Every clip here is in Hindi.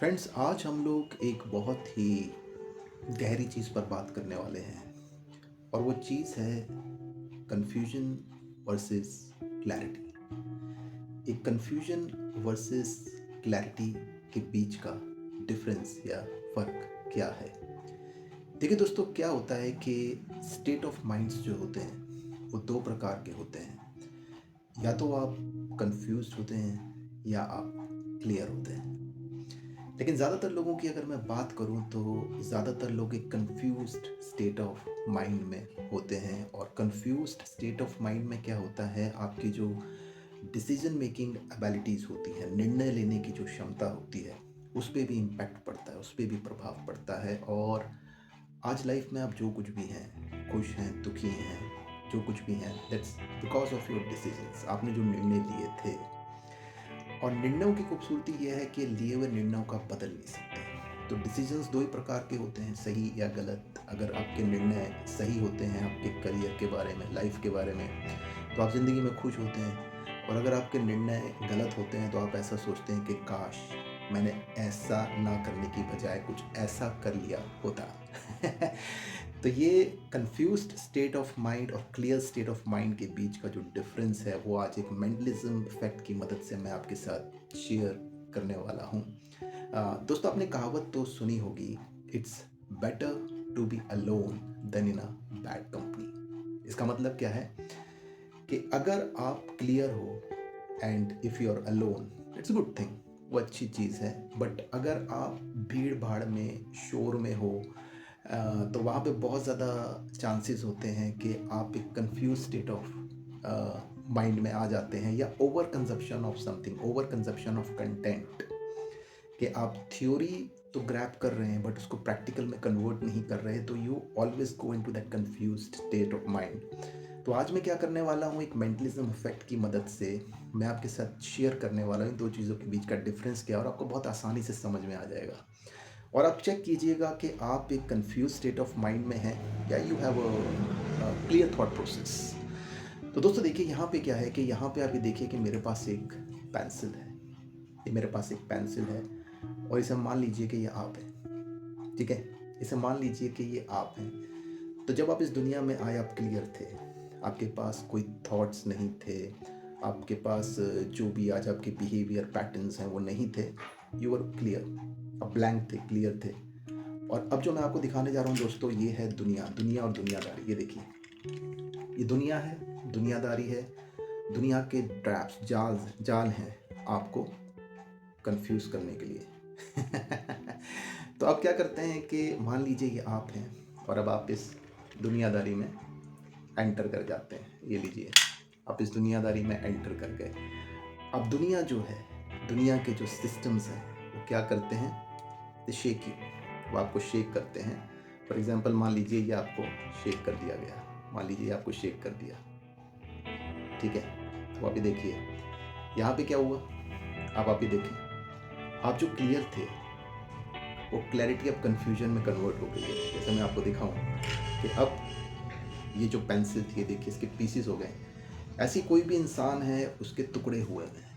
फ्रेंड्स, आज हम लोग एक बहुत ही गहरी चीज़ पर बात करने वाले हैं और वो चीज़ है कन्फ्यूजन वर्सेस क्लैरिटी। एक कन्फ्यूजन वर्सेस क्लैरिटी के बीच का डिफरेंस या फ़र्क क्या है? देखिए दोस्तों, क्या होता है कि स्टेट ऑफ माइंड्स जो होते हैं वो दो प्रकार के होते हैं। या तो आप कंफ्यूज्ड होते हैं या आप क्लियर होते हैं। लेकिन ज़्यादातर लोगों की अगर मैं बात करूं तो ज़्यादातर लोग एक कंफ्यूज्ड स्टेट ऑफ माइंड में होते हैं। और कंफ्यूज्ड स्टेट ऑफ माइंड में क्या होता है, आपकी जो डिसीजन मेकिंग एबिलिटीज़ होती हैं, निर्णय लेने की जो क्षमता होती है, उस पर भी इम्पैक्ट पड़ता है, उस पर भी प्रभाव पड़ता है। और आज लाइफ में आप जो कुछ भी हैं, खुश हैं, दुखी हैं, जो कुछ भी हैं, that's because of your decisions. आपने जो निर्णय लिए थे, और निर्णयों की खूबसूरती यह है कि लिए हुए निर्णयों का बदल नहीं सकते। तो डिसीजंस दो ही प्रकार के होते हैं, सही या गलत। अगर आपके निर्णय सही होते हैं आपके करियर के बारे में, लाइफ के बारे में, तो आप ज़िंदगी में खुश होते हैं। और अगर आपके निर्णय गलत होते हैं तो आप ऐसा सोचते हैं कि काश मैंने ऐसा ना करने की बजाय कुछ ऐसा कर लिया होता। तो ये कंफ्यूज्ड स्टेट ऑफ माइंड और क्लियर स्टेट ऑफ माइंड के बीच का जो डिफरेंस है वो आज एक मेंटलिज्म इफेक्ट की मदद से मैं आपके साथ शेयर करने वाला हूँ। दोस्तों, आपने कहावत तो सुनी होगी, it's better to be alone than in a bad company. इसका मतलब क्या है कि अगर आप क्लियर हो and if you are alone, it's good thing, वो अच्छी चीज़ है। बट अगर आप भीड़ भाड़ में, शोर में हो, तो वहाँ पे बहुत ज़्यादा चांसेस होते हैं कि आप एक कंफ्यूज स्टेट ऑफ माइंड में आ जाते हैं, या over consumption of something, over consumption of content, कि आप थ्योरी तो ग्रैब कर रहे हैं बट उसको प्रैक्टिकल में कन्वर्ट नहीं कर रहे, तो you always go into that confused state of mind. तो आज मैं क्या करने वाला हूँ, एक मेंटलिज्म इफेक्ट की मदद से मैं आपके साथ शेयर करने वाला हूँ इन दो चीज़ों के बीच का डिफरेंस क्या है, और आपको बहुत आसानी से समझ में आ जाएगा। और आप चेक कीजिएगा कि आप एक कंफ्यूज स्टेट ऑफ माइंड में हैं या you have a clear thought process. तो दोस्तों देखिए, यहाँ पे क्या है कि यहाँ पे आप ये देखिए कि मेरे पास एक पेंसिल है। ये मेरे पास एक पेंसिल है और इसे मान लीजिए कि ये आप है। ठीक है, इसे मान लीजिए कि ये आप हैं। तो जब आप इस दुनिया में आए, आप क्लियर थे, आपके पास कोई थॉट्स नहीं थे, आपके पास जो भी आज आपके बिहेवियर पैटर्न्स हैं वो नहीं थे। यू आर क्लियर, अब ब्लैंक थे, क्लियर थे। और अब जो मैं आपको दिखाने जा रहा हूँ दोस्तों, ये है दुनिया, दुनिया और दुनियादारी। ये देखिए, ये दुनिया है, दुनियादारी है। दुनिया के ट्रैप्स, जाल जाल हैं आपको कंफ्यूज करने के लिए। तो अब क्या करते हैं कि मान लीजिए ये आप हैं और अब आप इस दुनियादारी में एंटर कर जाते हैं। ये लीजिए, आप इस दुनियादारी में एंटर कर गए। अब दुनिया जो है, दुनिया के जो सिस्टम्स हैं वो क्या करते हैं, दे शेक यू, वो आपको शेक करते हैं। फॉर एग्जांपल, मान लीजिए ये आपको शेक कर दिया गया, मान लीजिए ये आपको शेक कर दिया। ठीक है, तो आप ये देखिए यहाँ पे क्या हुआ। अब आप ये देखिए, आप जो क्लियर थे वो क्लैरिटी अब कन्फ्यूजन में कन्वर्ट हो गई है। जैसे मैं आपको दिखाऊं कि अब ये जो पेंसिल थी, देखिए इसके पीसेस हो गए। ऐसी कोई भी इंसान है, उसके टुकड़े हुए हैं।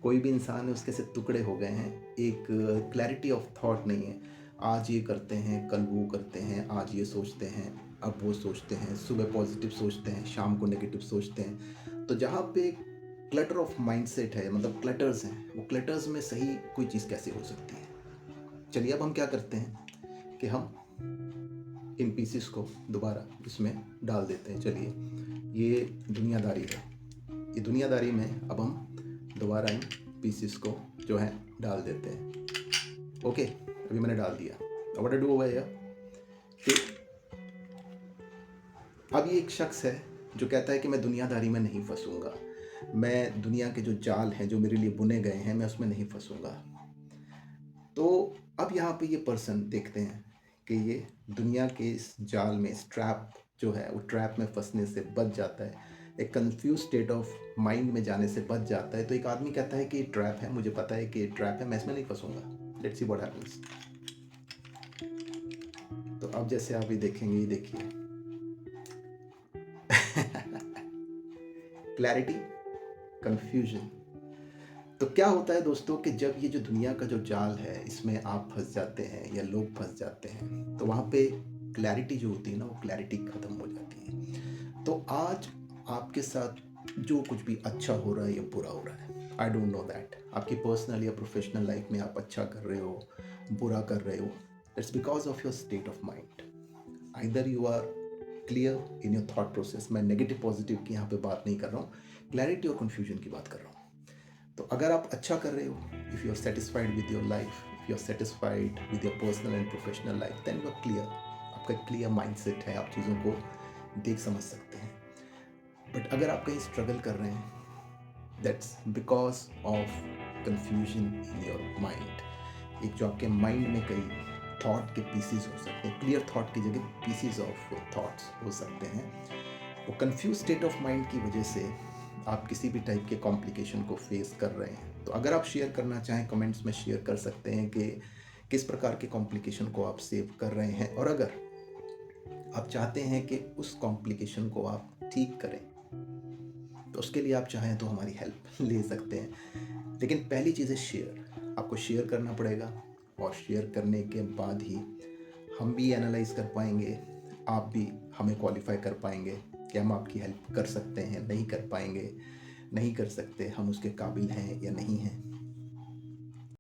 कोई भी इंसान है, उसके से टुकड़े हो गए हैं। एक क्लैरिटी ऑफ थॉट नहीं है। आज ये करते हैं, कल वो करते हैं, आज ये सोचते हैं, अब वो सोचते हैं, सुबह पॉजिटिव सोचते हैं, शाम को नेगेटिव सोचते हैं। तो जहाँ पे क्लटर ऑफ माइंडसेट है, मतलब क्लटर्स हैं, वो क्लटर्स में सही कोई चीज़ कैसे हो सकती है। चलिए, अब हम क्या करते हैं कि हम इन पीसेस को दोबारा इसमें डाल देते हैं। चलिए, ये दुनियादारी है, ये दुनियादारी में अब हम दोबारा इन पीसेस को जो है डाल देते हैं। ओके, अभी मैंने डाल दिया। अब what I do over here कि अब ये एक शख्स है जो कहता है कि मैं दुनियादारी में नहीं फंसूंगा, मैं दुनिया के जो जाल हैं जो मेरे लिए बुने गए हैं, मैं उसमें नहीं फंसूंगा। तो अब यहाँ पे ये पर्सन देखते हैं कि ये दुनिया के इस जाल में, इस ट्रैप जो है, वो ट्रैप में फंसने से बच जाता है, एक कंफ्यूज स्टेट ऑफ माइंड में जाने से बच जाता है। तो एक आदमी कहता है कि ये ट्रैप है, मुझे पता है कि ये ट्रैप है, मैं इसमें नहीं फंसूंगा। Let's see what happens. तो अब जैसे आप ये देखेंगे, ये देखिए, क्लैरिटी, कंफ्यूजन। तो क्या होता है दोस्तों कि जब ये जो दुनिया का जो जाल है इसमें आप फँस जाते हैं या लोग फँस जाते हैं, तो वहाँ पे क्लैरिटी जो होती है ना, वो क्लैरिटी ख़त्म हो जाती है। तो आज आपके साथ जो कुछ भी अच्छा हो रहा है या बुरा हो रहा है, आई डोंट नो दैट। आपकी पर्सनल या प्रोफेशनल लाइफ में आप अच्छा कर रहे हो, बुरा कर रहे हो, it's because of your state of mind. Either you are clear in your thought process. मैं नेगेटिव पॉजिटिव की यहाँ पे बात नहीं कर रहा हूँ, क्लैरिटी और कन्फ्यूजन की बात कर रहा हूँ। तो अगर आप अच्छा कर रहे हो, if you are satisfied with your life, if you are satisfied with your personal and professional life, then you are clear. आपका क्लियर माइंडसेट है, आप चीज़ों को देख समझ सकते हैं। बट अगर आप कहीं स्ट्रगल कर रहे हैं, that's because of confusion in your mind. एक जो आपके माइंड में कई थॉट के पीसीज हो सकते हैं, क्लियर थॉट की जगह पीसीज ऑफ थॉट्स हो सकते हैं। वो कंफ्यूज स्टेट ऑफ माइंड की वजह से आप किसी भी टाइप के कॉम्प्लिकेशन को फेस कर रहे हैं। तो अगर आप शेयर करना चाहें, कमेंट्स में शेयर कर सकते हैं कि किस प्रकार के कॉम्प्लिकेशन को आप सेव कर रहे हैं, और अगर आप चाहते हैं कि उस कॉम्प्लिकेशन को आप ठीक करें, तो उसके लिए आप चाहें तो हमारी हेल्प ले सकते हैं। लेकिन पहली चीज़ है शेयर। आपको शेयर करना पड़ेगा, और शेयर करने के बाद ही हम भी एनालाइज कर पाएंगे, आप भी हमें क्वालिफाई कर पाएंगे कि हम आपकी हेल्प कर सकते हैं, नहीं कर पाएंगे, नहीं कर सकते, हम उसके काबिल हैं या नहीं हैं।